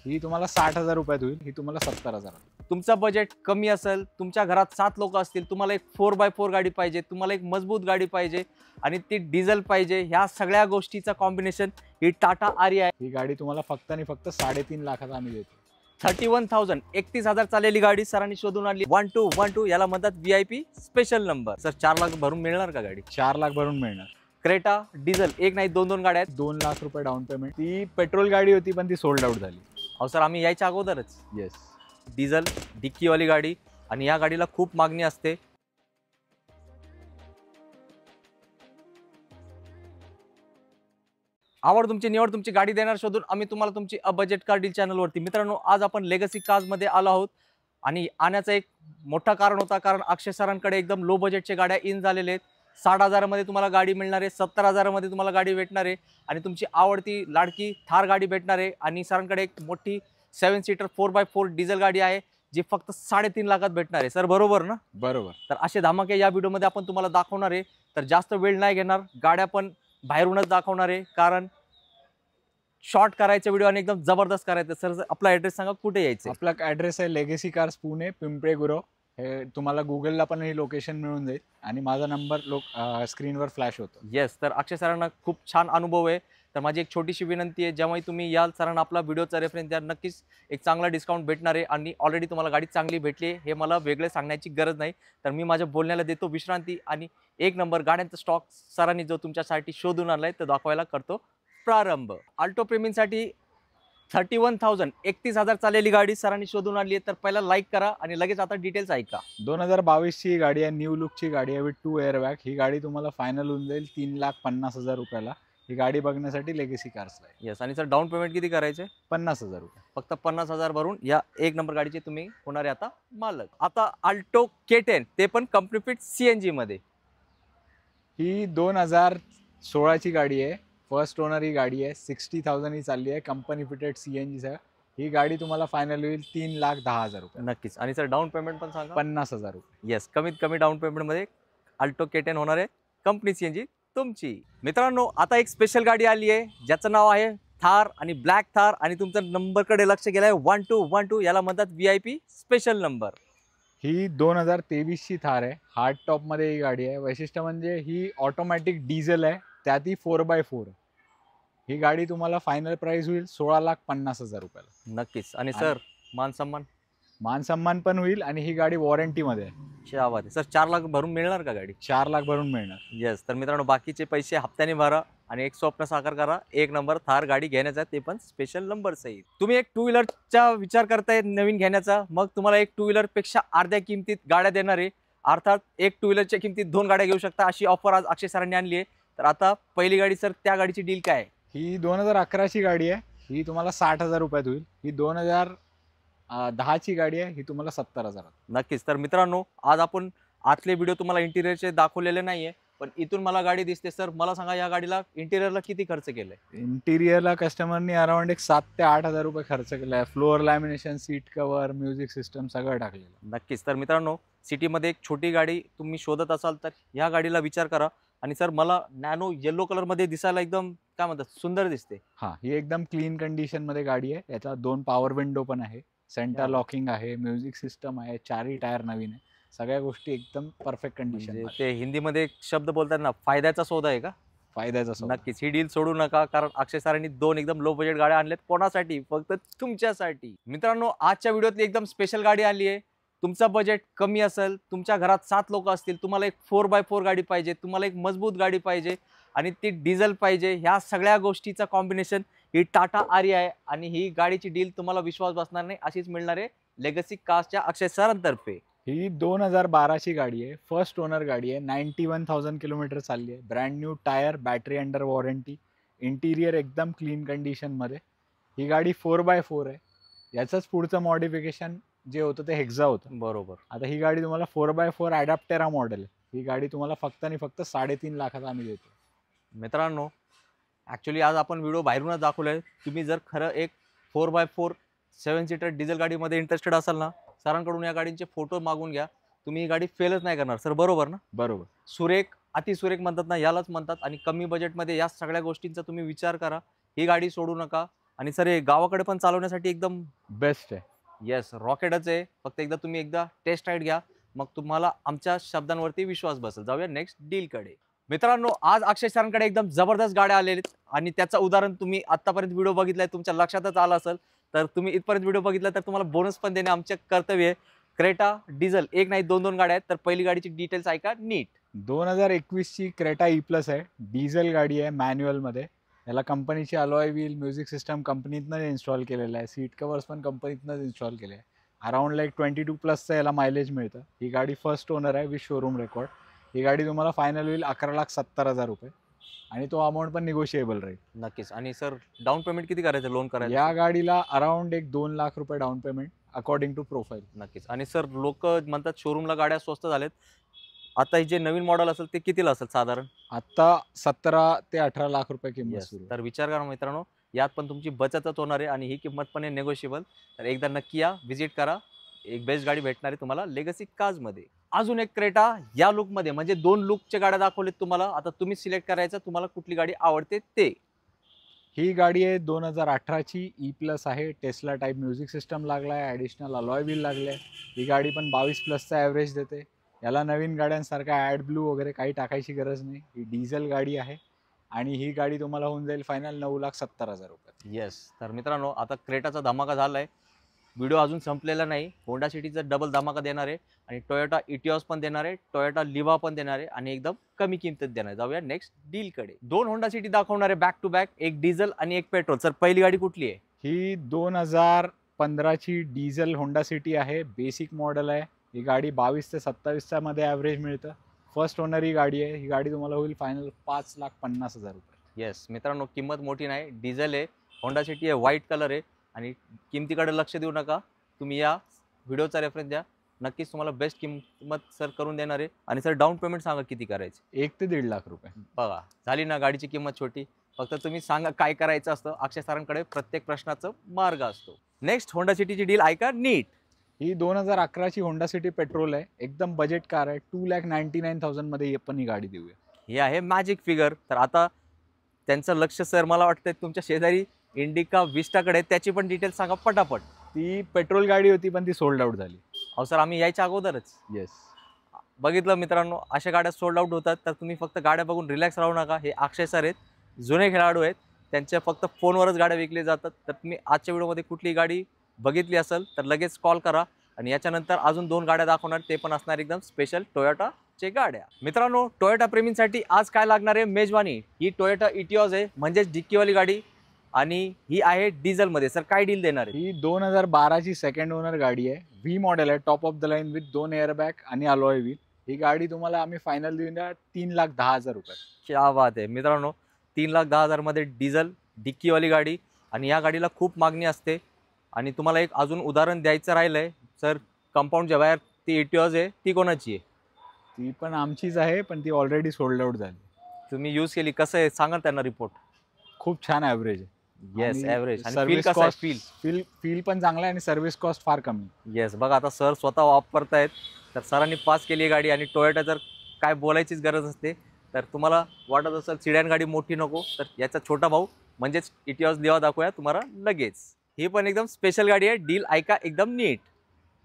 ही तुम्हाला 60,000 रुपयात होईल, ही तुम्हाला 70,000. तुमचा बजेट कमी असेल, तुमच्या घरात 7 लोक असतील, तुम्हाला एक 4x4 गाडी पाहिजे, तुम्हाला एक मजबूत गाडी पाहिजे आणि ती डिझेल पाहिजे, ह्या सगळ्या गोष्टीचा कॉम्बिनेशन ही टाटा आरिया आहे. ही गाडी तुम्हाला फक्त आणि फक्त 3.5 लाखात आम्ही देतो. 31,000 31,000 चाललेली गाडी सरांनी शोधून आणली. 1212 याला म्हणतात VIP special number. Sir 4 lakh भरून मिळणार का गाडी? 4 लाख भरून मिळणार. क्रेटा डिझेल, एक नाही दोन गाड्या आहेत. 2 लाख रुपये डाऊन पेमेंट. ती पेट्रोल गाडी होती पण ती सोल्ड आउट झाली. अहो सर, आम्ही यायच्या अगोदरच. येस. डिझेल डिक्कीवाली गाडी आणि या गाडीला खूप मागणी असते. आवड तुमची, निवड तुमची, गाडी देणार शोधून आम्ही तुम्हाला तुमची बजेट कार डील चॅनलवरती. मित्रांनो, आज आपण लेगसी कार्समध्ये आलो आहोत आणि आण्याचं एक मोठं कारण होता, कारण अक्षय सरांकडे एकदम लो बजेटच्या गाड्या इन झालेले आहेत. 60,000 मध्ये तुम्हाला गाडी मिळणार आहे, 70,000 मध्ये तुम्हाला गाडी भेटणार आहे आणि तुमची आवडती लाडकी थार गाडी भेटणार आहे. आणि सरांकडे एक मोठी 7 सीटर 4x4 डिझेल गाडी आहे जी फक्त 3.5 लाखात भेटणार आहे. सर बरोबर ना? बरोबर. तर असे धमाके या व्हिडिओमध्ये आपण तुम्हाला दाखवणार आहे. तर जास्त वेळ नाही घेणार, गाड्या पण बाहेरूनच दाखवणार आहे, कारण शॉर्ट करायचा व्हिडिओ आणि एकदम जबरदस्त करायचं. सर आपला ॲड्रेस सांगा, कुठे यायचं? आपला ॲड्रेस आहे लेगसी कार्स पुणे, पिंपळे गुरव. हे तुम्हाला गुगलला पण ही लोकेशन मिळून जाईल आणि माझा नंबर स्क्रीनवर फ्लॅश होतो. येस. तर अक्षय सरांना खूप छान अनुभव आहे. तर माझी एक छोटीशी विनंती आहे, जेव्हाही तुम्ही याल सरांना आपला व्हिडिओचा रेफरन्स द्या, नक्कीच एक चांगला डिस्काउंट भेटणार आहे. आणि ऑलरेडी तुम्हाला गाडी चांगली भेटली आहे हे मला वेगळे सांगण्याची गरज नाही. तर मी माझ्या बोलण्याला देतो विश्रांती आणि एक नंबर गाड्यांचा स्टॉक सरांनी जो तुमच्यासाठी शोधून आणलाय तो दाखवायला करतो प्रारंभ. अल्टो प्रेमींसाठी 31,000 31,000 चाललेली गाडी सरांनी शोधून आणली आहे. तर पहिला लाईक करा आणि लगेच आता डिटेल्स ऐका. 2022 ची गाडी आहे, न्यू लुकची गाडी आहे विथ 2 एअरबॅग. ही गाडी तुम्हाला फायनल होऊन जाईल 3,50,000 रुपयाला. ही गाडी बघण्यासाठी लेगसी कार्सला आहे. येस. आणि सर डाऊन पेमेंट किती करायचे? 50,000 रुपये. फक्त 50,000 भरून या एक नंबर गाडीचे तुम्ही होणारे आता मालक. आता अल्टो K10, ते पण कंपनी फिट CNG मध्ये. ही 2016 ची गाडी आहे, फर्स्ट ओनर ही गाडी आहे. 60,000 ही चालली आहे, कंपनी फिटेड CNG सह. ही गाडी तुम्हाला फायनल होईल 3,10,000 रुपये. नक्कीच. आणि सर डाऊन पेमेंट पण सांगा. 50,000 रुपये. येस. कमीत कमी डाऊन पेमेंट मध्ये अल्टो K10 होणार आहे, कंपनी CNG तुमची. मित्रांनो, आता एक स्पेशल गाडी आली आहे ज्याचं नाव आहे थार आणि ब्लॅक थार. आणि तुमचा नंबरकडे लक्ष गेलाय 1212, याला म्हणतात VIP स्पेशल नंबर. ही 2023 ची थार आहे, हार्ड टॉप मध्ये ही गाडी आहे. वैशिष्ट्य म्हणजे ही ऑटोमॅटिक डिझेल आहे, त्यातही 4x4. ही गाडी तुम्हाला फायनल प्राइस होईल 16,50,000 रुपयाला. नक्कीच. आणि सर मान सन्मान पण होईल आणि ही गाडी वॉरंटी मध्ये आहे. आवाज सर 4 लाख भरून मिळणार का गाडी? 4 लाख भरून मिळणार. येस. तर मित्रांनो, बाकीचे पैसे हप्त्याने भरा आणि एक स्वप्न साकार करा, एक नंबर थार गाडी घेण्याचा, ते पण स्पेशल नंबर सहित. तुम्ही एक 2 व्हीलरचा विचार करताय नवीन घेण्याचा, मग तुम्हाला एक 2 व्हीलर पेक्षा अर्ध्या किमतीत गाड्या देणार आहे. अर्थात एक 2 व्हीलरच्या किमतीत 2 गाड्या घेऊ शकता, अशी ऑफर आज अक्षय सरांनी आणली आहे. तर आता पहिली गाडी सर, त्या गाडीची डील काय आहे? ही 2011 ची गाडी आहे, ही तुम्हाला 60,000 रुपयात होईल. ही 2010 ची गाडी आहे, ही तुम्हाला 70,000. नक्कीच. तर मित्रांनो, आज आपण आतले व्हिडिओ तुम्हाला इंटिरियरचे दाखवलेले नाहीये, पण इथून मला गाडी दिसते. सर मला सांगा, या गाडीला इंटिरियरला किती खर्च केलाय? इंटिरियरला कस्टमरनी अराउंड एक 7 ते 8,000 रुपये खर्च केलाय. Floor lamination, seat cover, music system सगळं टाकलेलं. नक्कीच. तर मित्रांनो, सिटीमध्ये एक छोटी गाडी तुम्ही शोधत असाल तर या गाडीला विचार करा. आणि सर मला नॅनो येलो कलर मध्ये दिसायला एकदम काय म्हणतात, सुंदर दिसते. हा, ही एकदम क्लीन कंडिशन मध्ये गाडी आहे. याचा 2 पॉवर विंडो पण आहे, सेंटर लॉकिंग आहे, म्युझिक सिस्टम आहे, 4ही टायर नवीन आहे. सगळ्या गोष्टी एकदम परफेक्ट कंडिशन. ते हिंदीमध्ये एक शब्द बोलतात ना, फायद्याचा सौदा आहे का? फायद्याचा सौदा. नक्कीच. ही डील सोडू नका, कारण अक्षय सरांनी 2 एकदम लो बजेट गाड्या आणल्यात. कोणासाठी? फक्त तुमच्यासाठी. मित्रांनो, आजच्या व्हिडिओतली एकदम स्पेशल गाडी आली आहे. तुमचा बजेट कमी असेल, तुमच्या घरात 7 लोक असतील, तुम्हाला एक 4x4 गाडी पाहिजे, तुम्हाला एक मजबूत गाडी पाहिजे आणि ती डिझेल पाहिजे, ह्या सगळ्या गोष्टीचा कॉम्बिनेशन ही टाटा आरिया आहे. आणि ही गाडीची डील तुम्हाला विश्वास बसणार नाही, अशीच मिळणार आहे लेगसी कार्सच्या अक्षय सरांतर्फे. ही 2012 ची गाडी आहे, फर्स्ट ओनर गाडी आहे. 91,000 किलोमीटर चालली आहे. Brand new tyre, battery under warranty, interior एकदम क्लीन कंडिशन मध्ये. ही गाडी 4x4 आहे. याचंच पुढचं मॉडिफिकेशन जे होतं ते हेक्झा होतं. बरोबर. आता ही गाडी तुम्हाला 4x4 ॲडॅप्टेरा मॉडेल आहे. ही गाडी तुम्हाला फक्त आणि फक्त 3.5 लाखात आम्ही देतो. मित्रांनो, ॲक्च्युली आज आपण व्हिडिओ बाहेरूनच दाखवलाय. तुम्ही जर खरं एक 4x4 7 सीटर डिझेल गाडीमध्ये इंटरेस्टेड असाल ना, सरांकडून या गाडींचे फोटो मागून घ्या. तुम्ही ही गाडी फेलच नाही करणार. सर बरोबर ना? बरोबर. सुरेख, अतिसुरेख म्हणतात ना, यालाच म्हणतात. आणि कमी बजेटमध्ये या सगळ्या गोष्टींचा तुम्ही विचार करा. ही गाडी सोडू नका. आणि सर हे गावाकडे पण चालवण्यासाठी एकदम बेस्ट आहे. येस रॉकेटच आहे. फक्त एकदा तुम्ही एकदा टेस्ट राईड घ्या, मग तुम्हाला आमच्या शब्दांवरती विश्वास बसेल. जाऊया नेक्स्ट डीलकडे. मित्रांनो, आज अक्षय सरांकडे एकदम जबरदस्त गाड्या आलेल्या आहेत आणि त्याचं उदाहरण तुम्ही आतापर्यंत व्हिडिओ बघितलाय, तुमच्या लक्षातच आलं असेल. तर तुम्ही इथपर्यंत व्हिडिओ बघितला तर तुम्हाला बोनस पण देणे आमचे कर्तव्य आहे. क्रेटा डिझेल, एक नाही दोन दोन गाड्या आहेत. तर पहिली गाडीची डिटेल्स ऐका नीट. 2021ची क्रेटा E+ आहे. डिझेल गाडी आहे, मॅन्युअल मध्ये. याला कंपनीची अलॉय व्हील, म्युझिक सिस्टम कंपनीतनं इन्स्टॉल केलेलं आहे. सीट कवर्स पण कंपनीतनंच इन्स्टॉल केले आहे. अराउंड लाईक 22+ याला मायलेज मिळतं. ही गाडी फर्स्ट ओनर आहे विथ शोरूम रेकॉर्ड. ही गाडी तुम्हाला फायनल होईल 11,70,000 रुपये आणि तो अमाऊंट पण निगोशिएबल राहील. नक्कीच. आणि सर डाऊन पेमेंट किती करायचं लोन करायचं? या गाडीला अराउंड एक 2 लाख रुपये down payment according to profile. नक्कीच. आणि सर लोक म्हणतात शोरूमला गाड्या स्वस्त झाल्यात. आता हे जे नवीन मॉडेल असेल ते कितीला असेल साधारण? आता 17 ते 18 लाख रुपये किंमत Yes. सुरू आहे. तर विचार करा मित्रांनो, यात पण तुमची बचतच होणार आहे आणि ही किंमत पण आहे नेगोशिएबल. तर एकदा नक्की या, व्हिजिट करा. एक बेस्ट गाडी भेटणार आहे तुम्हाला लेगसी कार्समध्ये. अजून एक क्रेटा या लुकमध्ये, म्हणजे 2 लुकच्या गाड्या दाखवलेत तुम्हाला. आता तुम्ही सिलेक्ट करायचं तुम्हाला कुठली गाडी आवडते ते. ही गाडी आहे 2018ची E+ आहे. टेस्ला टाईप म्युझिक सिस्टम लागला आहे, ॲडिशनल अलॉय व्हील लागले आहे. ही गाडी पण 22+चा ॲव्हरेज देते. याला नवीन गाड्यांसारखा ॲड ब्लू वगैरे काही टाकायची गरज नाही. ही डिझेल गाडी आहे आणि ही गाडी तुम्हाला होऊन जाईल फायनल 9,70,000 रुपये. येस. तर मित्रांनो, आता क्रेटाचा धमाका झाला आहे. व्हिडिओ अजून संपलेला नाही. होंडा सिटीचा डबल धमाका देणार आहे आणि टोयोटा इटिओस पण देणार आहे, टोयोटा लिव्हा पण देणार आहे आणि एकदम कमी किमतीत देणार आहे. जाऊया नेक्स्ट डीलकडे. 2 होंडा सिटी दाखवणार आहे बॅक टू बॅक, एक डिझेल आणि एक पेट्रोल. सर पहिली गाडी कुठली आहे? ही 2015ची डिझेल होंडा सिटी आहे. बेसिक मॉडेल आहे. ही गाडी 22 ते 27च्या मध्ये ॲव्हरेज मिळतं. फर्स्ट ओनर ही गाडी आहे. ही गाडी तुम्हाला होईल फायनल 5,50,000 रुपये. येस मित्रांनो, किंमत मोठी नाही. डिझेल आहे, होंडा सिटी आहे, व्हाईट कलर आहे आणि किमतीकडे लक्ष देऊ नका. तुम्ही या व्हिडिओचा रेफरन्स द्या, नक्कीच तुम्हाला बेस्ट किंमत सर करून देणार आहे. आणि सर डाऊन पेमेंट सांगा किती करायचे? 1 ते 1.5 लाख रुपये. बघा झाली ना गाडीची किंमत छोटी. फक्त तुम्ही सांगा काय करायचं असतं. अक्षय सरांकडे प्रत्येक प्रश्नाचं मार्ग असतो. नेक्स्ट होंडा सिटीची डील ऐका नीट. ही 2011ची होंडा सिटी पेट्रोल आहे. एकदम बजेट कार आहे. 2,99,000 मध्ये पण ही गाडी देऊया. हे आहे मॅजिक फिगर. तर आता त्यांचं लक्ष सर मला वाटतं तुमच्या शेजारी इंडिका विस्टाकडे. त्याची पण डिटेल्स सांगा पटापट. ती पेट्रोल गाडी होती पण ती सोल्ड आउट झाली. अहो सर, आम्ही यायच्या अगोदरच येस. बघितलं मित्रांनो, अशा गाड्या सोल्ड आउट होतात. तर तुम्ही फक्त गाड्या बघून रिलॅक्स राहू नका. हे अक्षय सर आहेत, जुने खेळाडू आहेत. त्यांच्या फक्त फोनवरच गाड्या विकल्या जातात. तर तुम्ही आजच्या व्हिडिओमध्ये कुठली गाडी बघितली असेल तर लगेच कॉल करा. आणि याच्यानंतर अजून 2 गाड्या दाखवणार, ते पण असणार एकदम स्पेशल टोयोटाचे गाड्या. मित्रांनो, टोयोटा प्रेमींसाठी आज काय लागणार आहे मेजवानी. ही टोयोटा इटिओस आहे, म्हणजेच डिक्कीवाली गाडी आणि ही आहे डिझेलमध्ये. सर काय डील देणार आहे? ही 2012ची सेकंड ओनर गाडी आहे. व्ही मॉडेल आहे, top of the line with 2 airbag आणि अलॉय व्हील. ही गाडी तुम्हाला आम्ही फायनल देऊया 3,10,000 रुपये. क्या बात आहे मित्रांनो, 3,10,000 मध्ये डिझेल डिक्कीवाली गाडी. आणि या गाडीला खूप मागणी असते. आणि तुम्हाला एक अजून उदाहरण द्यायचं राहिलंय सर, कंपाऊंडच्या बाहेर ती इटिओस आहे, ती कोणाची आहे? ती पण आमचीच आहे, पण ती ऑलरेडी सोल्ड आउट झाली. तुम्ही यूज केली, कसं आहे सांगा त्यांना रिपोर्ट. खूप छान ॲव्हरेज आहे. Yes average. आणि फील सर्व्हिस कसं आहे? कॉस्ट फील पण चांगला आहे आणि सर्व्हिस कॉस्ट फार कमी. येस. बघा आता सर स्वतः वापरतायत. तर सरांनी पास केली गाडी आणि टोयोटा जर काय बोलायचीच गरज असते. तर तुम्हाला वाटत असेल सिडॅन गाडी मोठी नको, तर याचा छोटा भाऊ म्हणजेच इटिओस लिव्हा दाखवूया तुम्हाला लगेच. ही पण एकदम स्पेशल गाडी आहे. डील ऐका एकदम नीट.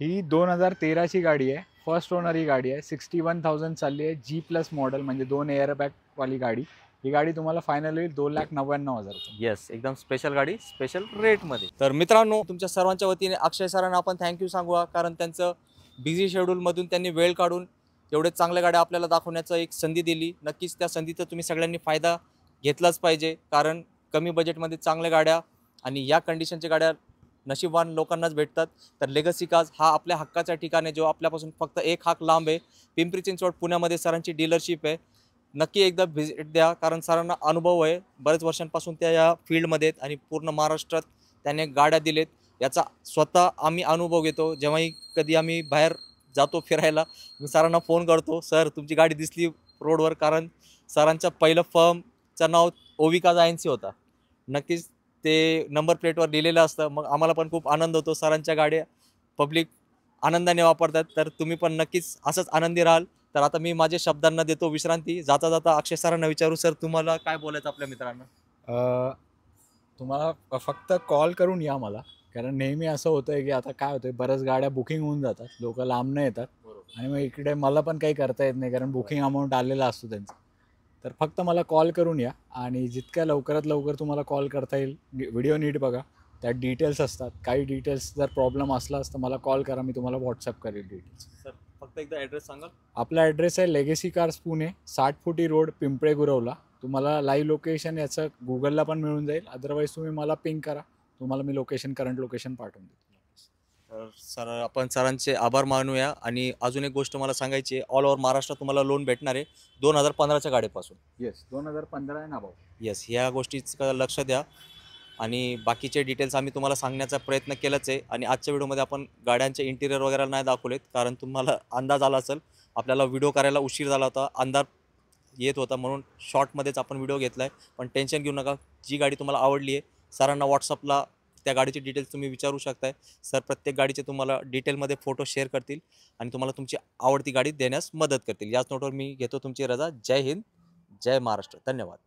ही 2013ची गाडी आहे. फर्स्ट ओनर ही गाडी आहे. 61,000 चालली आहे. G+ मॉडेल म्हणजे 2 एअरबॅग वाली गाडी. ही गाडी तुम्हाला फायनल होईल 2,99,000 रुपये. येस, एकदम स्पेशल गाडी, स्पेशल रेटमध्ये. तर मित्रांनो, तुमच्या सर्वांच्या वतीने अक्षय सरांना आपण थँक्यू सांगूया, कारण त्यांचं बिझी शेड्यूलमधून त्यांनी वेळ काढून एवढे चांगल्या गाड्या आपल्याला दाखवण्याचं एक संधी दिली. नक्कीच त्या संधीचा तुम्ही सगळ्यांनी फायदा घेतलाच पाहिजे, कारण कमी बजेटमध्ये चांगल्या गाड्या आणि या कंडिशनच्या गाड्या नशीबवान लोकांनाच भेटतात. तर लेगसी कार्स हा आपल्या हक्काचा ठिकाण आहे, जो आपल्यापासून फक्त 1 हाक लांब आहे. पिंपरी चिंचवड पुण्यामध्ये सरांची डीलरशिप आहे. नक्की एकदा व्हिजिट द्या, कारण सरांना अनुभव आहे. बरेच वर्षांपासून त्या या फील्डमध्ये आहेत आणि पूर्ण महाराष्ट्रात त्याने गाड्या दिलेत. याचा स्वतः आम्ही अनुभव घेतो. जेव्हाही कधी आम्ही बाहेर जातो फिरायला, मी सरांना फोन करतो, सर तुमची गाडी दिसली रोडवर, कारण सरांचं पहिलं फर्मचं नाव ओविकाज INC होता. नक्कीच ते नंबर प्लेटवर लिहिलेलं असतं. मग आम्हाला पण खूप आनंद होतो. सरांच्या गाड्या पब्लिक आनंदाने वापरतात. तर तुम्ही पण नक्कीच असंच आनंदी राहाल. तर आता मी माझ्या शब्दांना देतो विश्रांती. जाता जाता अक्षय सरांना विचारू, सर तुम्हाला काय बोलायचं आपल्या मित्रांना? तुम्हाला फक्त कॉल करून या मला, कारण नेहमी असं होतंय की आता काय होतंय, बऱ्याच गाड्या बुकिंग होऊन जातात, लोक लांबनं येतात आणि मग इकडे मला पण काही करता येत नाही कारण बुकिंग अमाऊंट आलेला असतो त्यांचा. तर फक्त मला कॉल करून या आणि जितक्या लवकरात लवकर तुम्हाला कॉल करता येईल. व्हिडिओ नीट बघा, त्यात डिटेल्स असतात. काही डिटेल्स जर प्रॉब्लेम असलास तर मला कॉल करा, मी तुम्हाला व्हॉट्सअप करेल डिटेल्स. सर फक्त एकदा ॲड्रेस सांगा. आपला ॲड्रेस आहे लेगेसी कार्स पुणे, 60 फुटी रोड, पिंपळे गुरवला. तुम्हाला लाईव्ह लोकेशन याचं गुगलला पण मिळून जाईल, अदरवाईज तुम्ही मला पिंग करा, तुम्हाला मी लोकेशन, करंट लोकेशन पाठवून देतो. तर सर आपण सरांचे आभार मानूया. आणि अजून एक गोष्ट मला सांगायची आहे, ऑल ओव्हर महाराष्ट्रात तुम्हाला लोन भेटणार आहे 2015च्या गाडीपासून. येस, 2015 आहे ना भाऊ. येस, ह्या गोष्टीचं लक्ष द्या. आणि बाकीचे डिटेल्स आम्ही तुम्हाला सांगण्याचा प्रयत्न केलाच आहे. आणि आजच्या व्हिडिओमध्ये आपण गाड्यांचे इंटिरियर वगैरे नाही दाखवलेत, कारण तुम्हाला अंदाज आला असेल आपल्याला व्हिडिओ करायला उशीर झाला होता, अंधार येत होता, म्हणून शॉर्टमध्येच आपण व्हिडिओ घेतला आहे. पण टेन्शन घेऊ नका, जी गाडी तुम्हाला आवडली आहे सरांना व्हॉट्सअपला त्या गाडीची डिटेल्स तुम्ही विचारू शकताय. सर प्रत्येक गाडीचे तुम्हाला डिटेलमध्ये फोटो शेअर करतील आणि तुम्हाला तुमची आवडती गाडी देण्यास मदत करतील. याच नोटवर मी घेतो तुमची रजा. जय हिंद, जय महाराष्ट्र. धन्यवाद.